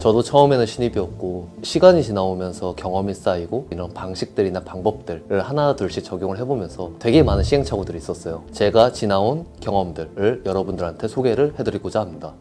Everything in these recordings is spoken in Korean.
저도 처음에는 신입이었고 시간이 지나오면서 경험이 쌓이고 이런 방식들이나 방법들을 하나 둘씩 적용을 해보면서 되게 많은 시행착오들이 있었어요. 제가 지나온 경험들을 여러분들한테 소개를 해드리고자 합니다.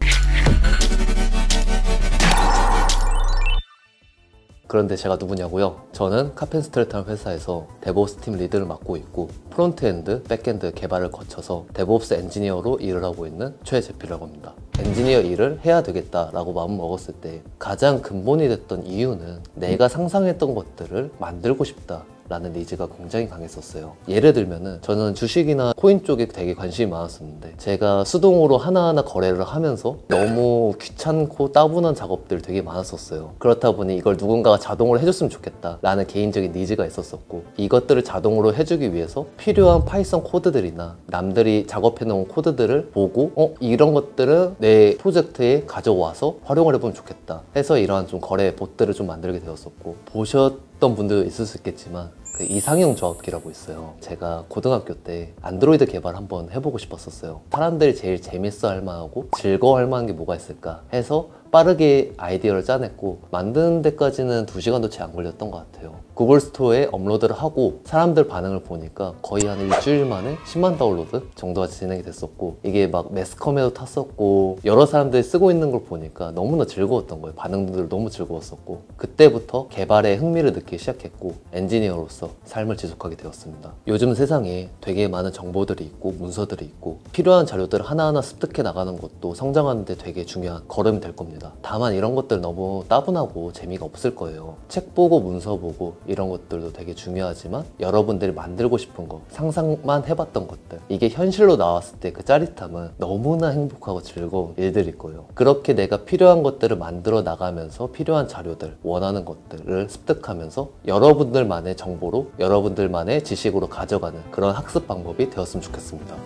그런데 제가 누구냐고요? 저는 카펜스트레트라는 회사에서 데브옵스 팀 리드를 맡고 있고 프론트엔드, 백엔드 개발을 거쳐서 데브옵스 엔지니어로 일을 하고 있는 최재필이라고 합니다. 엔지니어 일을 해야 되겠다라고 마음 먹었을 때 가장 근본이 됐던 이유는 내가 상상했던 것들을 만들고 싶다 라는 니즈가 굉장히 강했었어요. 예를 들면은 저는 주식이나 코인 쪽에 되게 관심이 많았었는데 제가 수동으로 하나하나 거래를 하면서 너무 귀찮고 따분한 작업들 되게 많았었어요. 그렇다 보니 이걸 누군가가 자동으로 해줬으면 좋겠다 라는 개인적인 니즈가 있었었고 이것들을 자동으로 해주기 위해서 필요한 파이썬 코드들이나 남들이 작업해놓은 코드들을 보고 이런 것들은 내 프로젝트에 가져와서 활용을 해보면 좋겠다 해서 이러한 좀 거래 봇들을 좀 만들게 되었었고, 보셨던 분도 있을 수 있겠지만 그 이상형 조합기라고 있어요. 제가 고등학교 때 안드로이드 개발 한번 해보고 싶었었어요. 사람들이 제일 재밌어 할 만하고 즐거워할 만한 게 뭐가 있을까 해서 빠르게 아이디어를 짜냈고 만드는 데까지는 2시간도 채 안 걸렸던 것 같아요. 구글 스토어에 업로드를 하고 사람들 반응을 보니까 거의 한 일주일 만에 10만 다운로드 정도가 진행이 됐었고 이게 막 매스컴에도 탔었고 여러 사람들이 쓰고 있는 걸 보니까 너무나 즐거웠던 거예요. 반응들 너무 즐거웠었고 그때부터 개발에 흥미를 느끼기 시작했고 엔지니어로서 삶을 지속하게 되었습니다. 요즘 세상에 되게 많은 정보들이 있고 문서들이 있고 필요한 자료들을 하나하나 습득해 나가는 것도 성장하는 데 되게 중요한 걸음이 될 겁니다. 다만 이런 것들 너무 따분하고 재미가 없을 거예요. 책 보고 문서 보고 이런 것들도 되게 중요하지만 여러분들이 만들고 싶은 거, 상상만 해봤던 것들, 이게 현실로 나왔을 때 그 짜릿함은 너무나 행복하고 즐거운 일들일 거예요. 그렇게 내가 필요한 것들을 만들어 나가면서 필요한 자료들, 원하는 것들을 습득하면서 여러분들만의 정보로 여러분들만의 지식으로 가져가는 그런 학습 방법이 되었으면 좋겠습니다.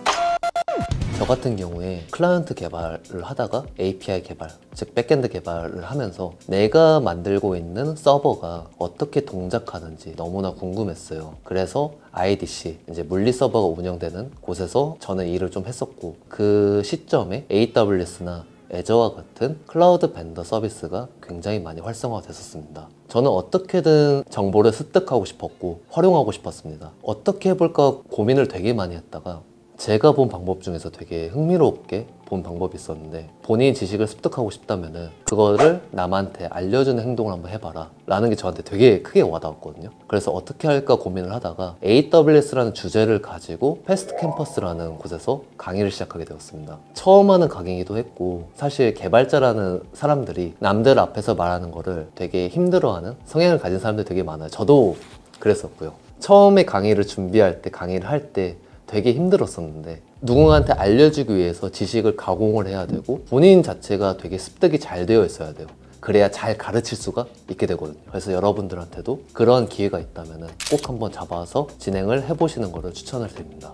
저 같은 경우에 클라이언트 개발을 하다가 API 개발, 즉 백엔드 개발을 하면서 내가 만들고 있는 서버가 어떻게 동작하는지 너무나 궁금했어요. 그래서 IDC, 이제 물리 서버가 운영되는 곳에서 저는 일을 좀 했었고 그 시점에 AWS나 애저와 같은 클라우드 벤더 서비스가 굉장히 많이 활성화가 됐었습니다. 저는 어떻게든 정보를 습득하고 싶었고 활용하고 싶었습니다. 어떻게 해볼까 고민을 되게 많이 했다가 제가 본 방법 중에서 되게 흥미롭게 본 방법이 있었는데, 본인 지식을 습득하고 싶다면은 그거를 남한테 알려주는 행동을 한번 해봐라 라는 게 저한테 되게 크게 와닿았거든요. 그래서 어떻게 할까 고민을 하다가 AWS라는 주제를 가지고 패스트 캠퍼스라는 곳에서 강의를 시작하게 되었습니다. 처음 하는 강의이기도 했고 사실 개발자라는 사람들이 남들 앞에서 말하는 거를 되게 힘들어하는 성향을 가진 사람들이 되게 많아요. 저도 그랬었고요. 처음에 강의를 준비할 때, 강의를 할 때 되게 힘들었었는데 누군가한테 알려주기 위해서 지식을 가공을 해야 되고 본인 자체가 되게 습득이 잘 되어 있어야 돼요. 그래야 잘 가르칠 수가 있게 되거든요. 그래서 여러분들한테도 그런 기회가 있다면 꼭 한번 잡아서 진행을 해보시는 것을 추천을 드립니다.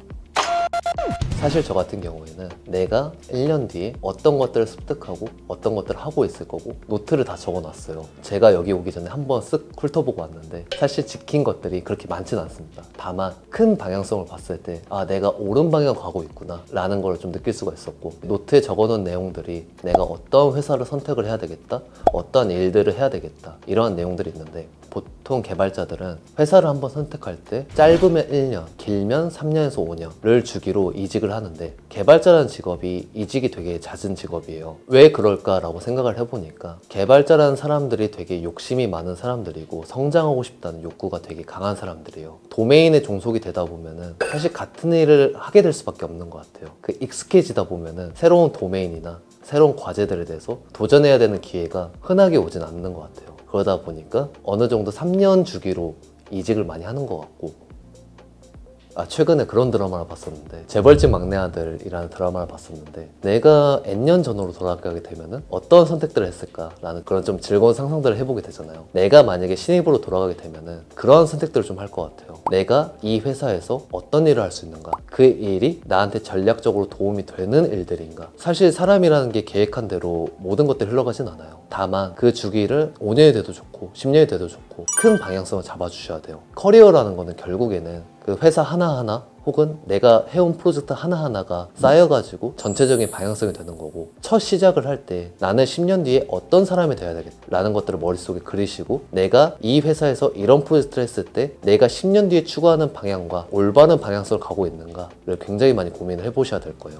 사실 저 같은 경우에는 내가 1년 뒤에 어떤 것들을 습득하고 어떤 것들을 하고 있을 거고 노트를 다 적어놨어요. 제가 여기 오기 전에 한번 쓱 훑어보고 왔는데 사실 지킨 것들이 그렇게 많지는 않습니다. 다만 큰 방향성을 봤을 때 아, 내가 옳은 방향 가고 있구나 라는 걸 좀 느낄 수가 있었고, 노트에 적어놓은 내용들이 내가 어떤 회사를 선택을 해야 되겠다, 어떤 일들을 해야 되겠다, 이러한 내용들이 있는데 보통 개발자들은 회사를 한번 선택할 때 짧으면 1년, 길면 3년에서 5년을 주기로 이직을 하는데 개발자라는 직업이 이직이 되게 잦은 직업이에요. 왜 그럴까라고 생각을 해보니까 개발자라는 사람들이 되게 욕심이 많은 사람들이고 성장하고 싶다는 욕구가 되게 강한 사람들이에요. 도메인에 종속이 되다 보면은 사실 같은 일을 하게 될 수밖에 없는 것 같아요. 그 익숙해지다 보면은 새로운 도메인이나 새로운 과제들에 대해서 도전해야 되는 기회가 흔하게 오진 않는 것 같아요. 그러다 보니까 어느 정도 3년 주기로 이직을 많이 하는 것 같고, 최근에 그런 드라마를 봤었는데, 재벌집 막내 아들이라는 드라마를 봤었는데 내가 N년 전으로 돌아가게 되면은 어떤 선택들을 했을까라는 그런 좀 즐거운 상상들을 해보게 되잖아요. 내가 만약에 신입으로 돌아가게 되면은 그런 선택들을 좀 할 것 같아요. 내가 이 회사에서 어떤 일을 할 수 있는가, 그 일이 나한테 전략적으로 도움이 되는 일들인가. 사실 사람이라는 게 계획한 대로 모든 것들이 흘러가진 않아요. 다만 그 주기를 5년이 돼도 좋고 10년이 돼도 좋고 큰 방향성을 잡아주셔야 돼요. 커리어라는 거는 결국에는 그 회사 하나하나 혹은 내가 해온 프로젝트 하나하나가 쌓여가지고 전체적인 방향성이 되는 거고, 첫 시작을 할 때 나는 10년 뒤에 어떤 사람이 돼야 되겠다라는 것들을 머릿속에 그리시고, 내가 이 회사에서 이런 프로젝트를 했을 때 내가 10년 뒤에 추구하는 방향과 올바른 방향성을 가고 있는가를 굉장히 많이 고민을 해보셔야 될 거예요.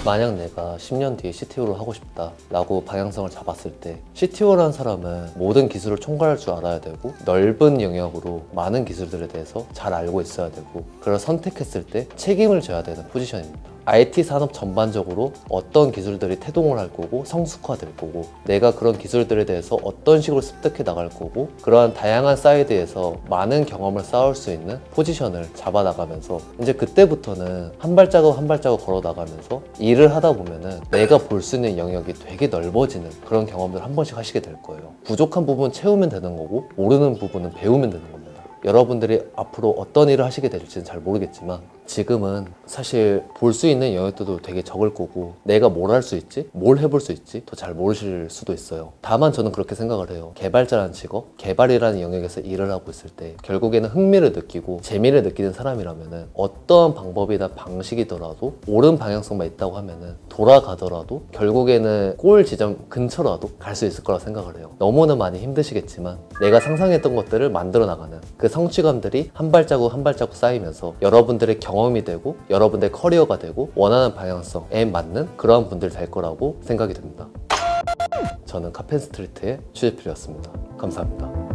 만약 내가 10년 뒤에 CTO를 하고 싶다 라고 방향성을 잡았을 때, CTO라는 사람은 모든 기술을 총괄할 줄 알아야 되고 넓은 영역으로 많은 기술들에 대해서 잘 알고 있어야 되고, 그걸 선택했을 때 책임을 져야 되는 포지션입니다. IT 산업 전반적으로 어떤 기술들이 태동을 할 거고 성숙화될 거고, 내가 그런 기술들에 대해서 어떤 식으로 습득해 나갈 거고, 그러한 다양한 사이드에서 많은 경험을 쌓을 수 있는 포지션을 잡아 나가면서, 이제 그때부터는 한 발자국 한 발자국 걸어 나가면서 일을 하다 보면은 내가 볼 수 있는 영역이 되게 넓어지는 그런 경험들을 한 번씩 하시게 될 거예요. 부족한 부분 채우면 되는 거고, 모르는 부분은 배우면 되는 겁니다. 여러분들이 앞으로 어떤 일을 하시게 될지는 잘 모르겠지만, 지금은 사실 볼 수 있는 영역들도 되게 적을 거고, 내가 뭘 할 수 있지? 뭘 해볼 수 있지? 더 잘 모르실 수도 있어요. 다만 저는 그렇게 생각을 해요. 개발자라는 직업, 개발이라는 영역에서 일을 하고 있을 때 결국에는 흥미를 느끼고 재미를 느끼는 사람이라면은 어떠한 방법이나 방식이더라도 옳은 방향성만 있다고 하면은 돌아가더라도 결국에는 골 지점 근처라도 갈 수 있을 거라 생각을 해요. 너무나 많이 힘드시겠지만 내가 상상했던 것들을 만들어 나가는 그 성취감들이 한 발자국 한 발자국 쌓이면서 여러분들의 경험이 되고 여러분들의 커리어가 되고 원하는 방향성에 맞는 그러한 분들이 될 거라고 생각이 듭니다. 저는 카펜스트리트의 취재필이었습니다. 감사합니다.